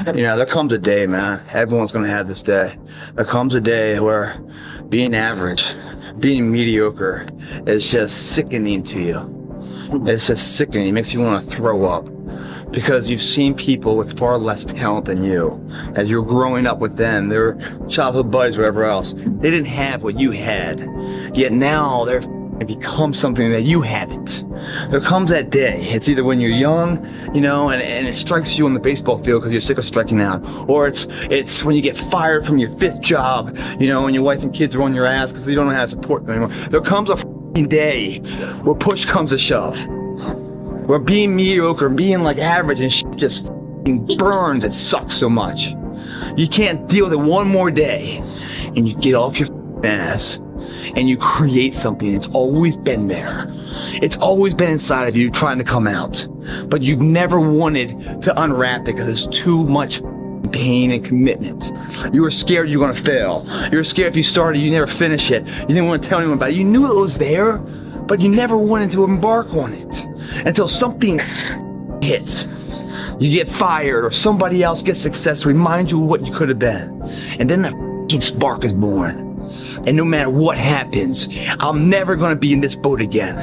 You know, there comes a day, man. Everyone's gonna have this day. There comes a day where being average, being mediocre is just sickening to you. It's just sickening. It makes you want to throw up. Because you've seen people with far less talent than you. As you're growing up with them, their childhood buddies, whatever else, they didn't have what you had. Yet now they're become something that you haven't. There comes that day. It's either when you're young, you know, and it strikes you on the baseball field because you're sick of striking out, or it's when you get fired from your 5th job, you know, and your wife and kids are on your ass because you don't know how to support them anymore. There comes a day where push comes to shove. Where being mediocre, being like average and shit just burns, it sucks so much. You can't deal with it one more day, and you get off your ass, and you create something that's always been there. It's always been inside of you trying to come out, but you've never wanted to unwrap it because it's too much pain and commitment. You were scared you were gonna fail. You were scared if you started, you never finish it. You didn't want to tell anyone about it. You knew it was there, but you never wanted to embark on it. Until something hits. You get fired or somebody else gets success to remind you of what you could have been. And then the spark is born. And no matter what happens, I'm never gonna be in this boat again.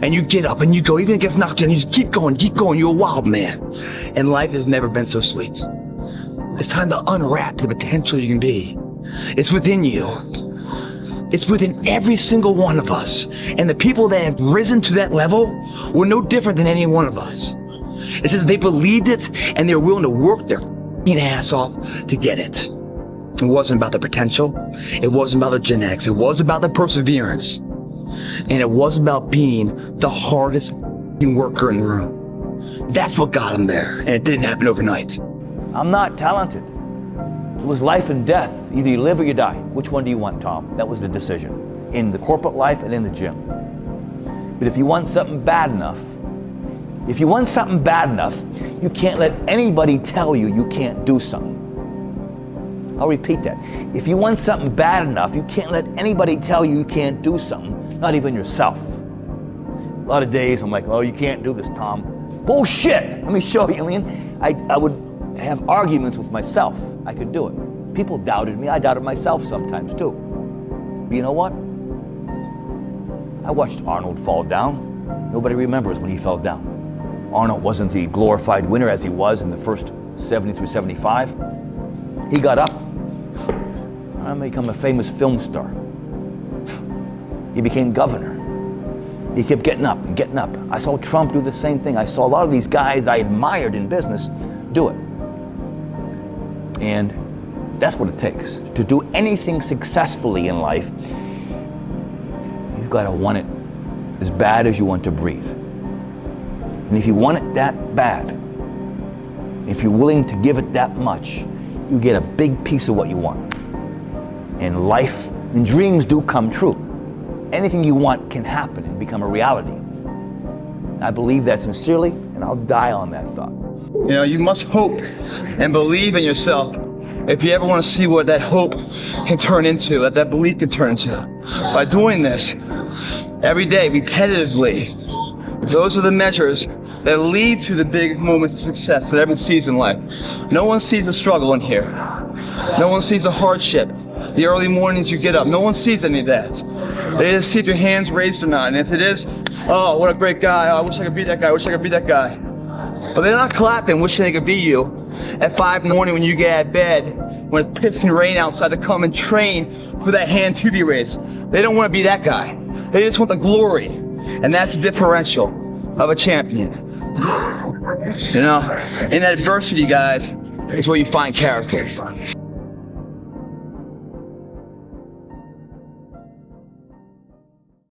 And you get up and you go, even if it gets knocked down, you just keep going, you're a wild man. And life has never been so sweet. It's time to unwrap the potential you can be. It's within you. It's within every single one of us. And the people that have risen to that level were no different than any one of us. It's just they believed it and they were willing to work their ass off to get it. It wasn't about the potential. It wasn't about the genetics. It was about the perseverance. And it was about being the hardest worker in the room. That's what got him there. And it didn't happen overnight. I'm not talented. It was life and death. Either you live or you die. Which one do you want, Tom? That was the decision. In the corporate life and in the gym. But if you want something bad enough, you can't let anybody tell you you can't do something. I'll repeat that. If you want something bad enough, you can't let anybody tell you you can't do something, not even yourself. A lot of days I'm like, oh, you can't do this, Tom. Bullshit! Let me show you. I mean, I would have arguments with myself. I could do it. People doubted me. I doubted myself sometimes too. But you know what? I watched Arnold fall down. Nobody remembers when he fell down. Arnold wasn't the glorified winner as he was in the first 70 through 75. He got up. I became a famous film star. He became governor. He kept getting up and getting up. I saw Trump do the same thing. I saw a lot of these guys I admired in business do it. And that's what it takes. To do anything successfully in life, you've got to want it as bad as you want to breathe. And if you want it that bad, if you're willing to give it that much, you get a big piece of what you want. And life and dreams do come true. Anything you want can happen and become a reality. I believe that sincerely, and I'll die on that thought. You know, you must hope and believe in yourself if you ever want to see what that hope can turn into, what that belief can turn into. By doing this every day, repetitively, those are the measures that lead to the big moments of success that everyone sees in life. No one sees the struggle in here. No one sees the hardship, the early mornings you get up. No one sees any of that. They just see if your hand's raised or not. And if it is, oh, what a great guy. Oh, I wish I could be that guy. I wish I could be that guy. But they're not clapping, wishing they could be you at 5 in the morning when you get out of bed, when it's pissing rain outside, to come and train for that hand to be raised. They don't want to be that guy. They just want the glory. And that's the differential of a champion. You know, in adversity, guys, is where you find character.